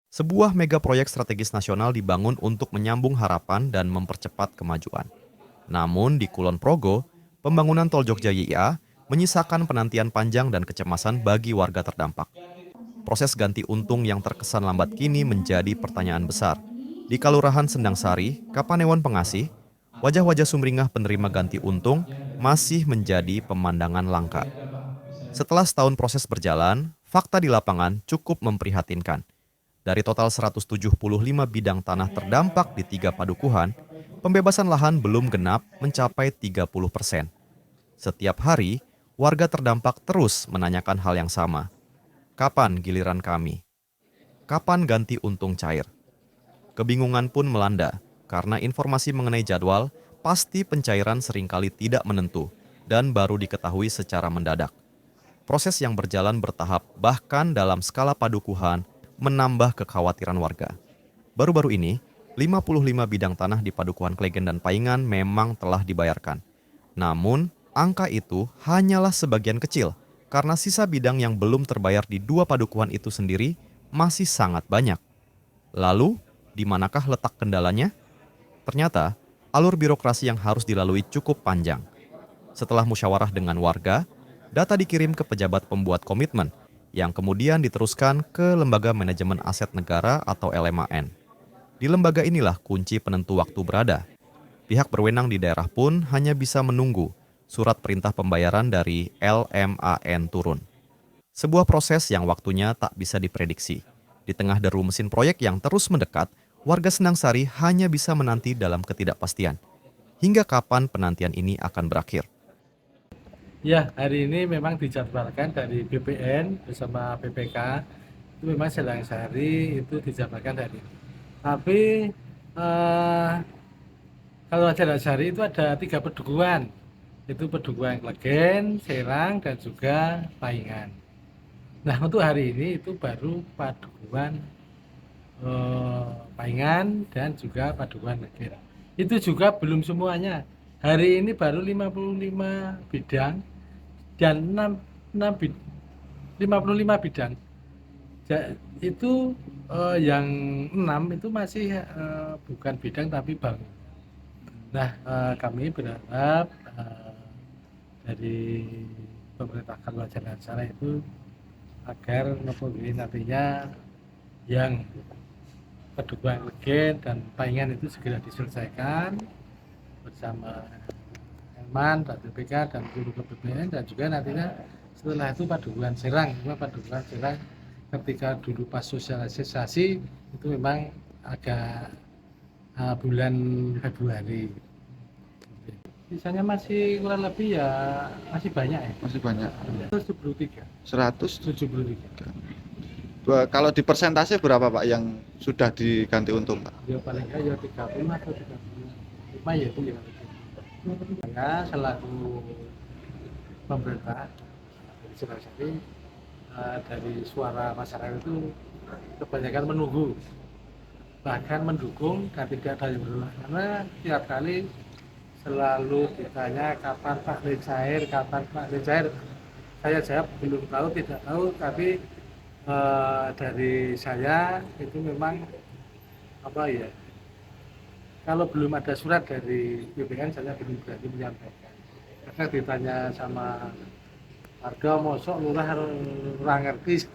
Sebuah mega proyek strategis nasional dibangun untuk menyambung harapan dan mempercepat kemajuan. Namun di Kulon Progo, pembangunan Tol Jogja YIA menyisakan penantian panjang dan kecemasan bagi warga terdampak. Proses ganti untung yang terkesan lambat kini menjadi pertanyaan besar. Di Kalurahan Sendang Sari, Kapanewon Pengasih, wajah-wajah sumringah penerima ganti untung masih menjadi pemandangan langka. Setelah setahun proses berjalan, fakta di lapangan cukup memprihatinkan. Dari total 175 bidang tanah terdampak di 3 padukuhan, pembebasan lahan belum genap mencapai 30%. Setiap hari, warga terdampak terus menanyakan hal yang sama. Kapan giliran kami? Kapan ganti untung cair? Kebingungan pun melanda karena informasi mengenai jadwal pasti pencairan seringkali tidak menentu dan baru diketahui secara mendadak. Proses yang berjalan bertahap bahkan dalam skala padukuhan menambah kekhawatiran warga. Baru-baru ini, 55 bidang tanah di Padukuhan Klegen dan Paingan memang telah dibayarkan. Namun, angka itu hanyalah sebagian kecil karena sisa bidang yang belum terbayar di dua padukuhan itu sendiri masih sangat banyak. Lalu, di manakah letak kendalanya? Ternyata, alur birokrasi yang harus dilalui cukup panjang. Setelah musyawarah dengan warga, data dikirim ke pejabat pembuat komitmen yang kemudian diteruskan ke Lembaga Manajemen Aset Negara atau LMAN. Di lembaga inilah kunci penentu waktu berada. Pihak berwenang di daerah pun hanya bisa menunggu surat perintah pembayaran dari LMAN turun. Sebuah proses yang waktunya tak bisa diprediksi. Di tengah deru mesin proyek yang terus mendekat, warga Sendang Sari hanya bisa menanti dalam ketidakpastian. Hingga kapan penantian ini akan berakhir? Ya, hari ini memang dijadwalkan dari BPN bersama BPK itu memang Sendang Sari itu dijadwalkan hari ini. Tapi eh, kalau Sendang Sari itu ada 3 pedukuhan, itu pedukuhan Klegen, Serang, dan juga Paingan. Nah, untuk hari ini itu baru padukuhan Paingan dan juga padukuhan Klegen. Itu juga belum semuanya. Hari ini baru 55 bidang dan 6 55 bidang. Itu yang 6 itu masih bukan bidang tapi bangun. Nah, kami berharap dari pemerintah Kabupaten Angsana itu agar nantinya yang Kedua Legen dan Paingan itu segera diselesaikan bersama Elman dan BPK dan guru BPN, dan juga nantinya setelah itu Padukuhan Serang. Padukuhan Serang ketika dulu pas sosialisasi itu memang agak bulan Februari. Sisanya masih kurang lebih ya masih banyak ya. Masih banyak. 173. 173. Kalau di persentase berapa Pak yang sudah diganti untung Pak? Ya paling nggak ya 30 atau 35 ya itu ya. Saya selaku pemerintah dari Sulawesi dari suara masyarakat itu kebanyakan menunggu, bahkan mendukung dan tidak ada yang menolak, karena tiap kali selalu ditanya kapan Pak cair, kapan Pak cair. Saya jawab belum tahu, tidak tahu, tapi dari saya itu memang apa ya, kalau belum ada surat dari BPN saya belum berani menyampaikan. Karena ditanya sama warga, mosok lurah orang ngerti.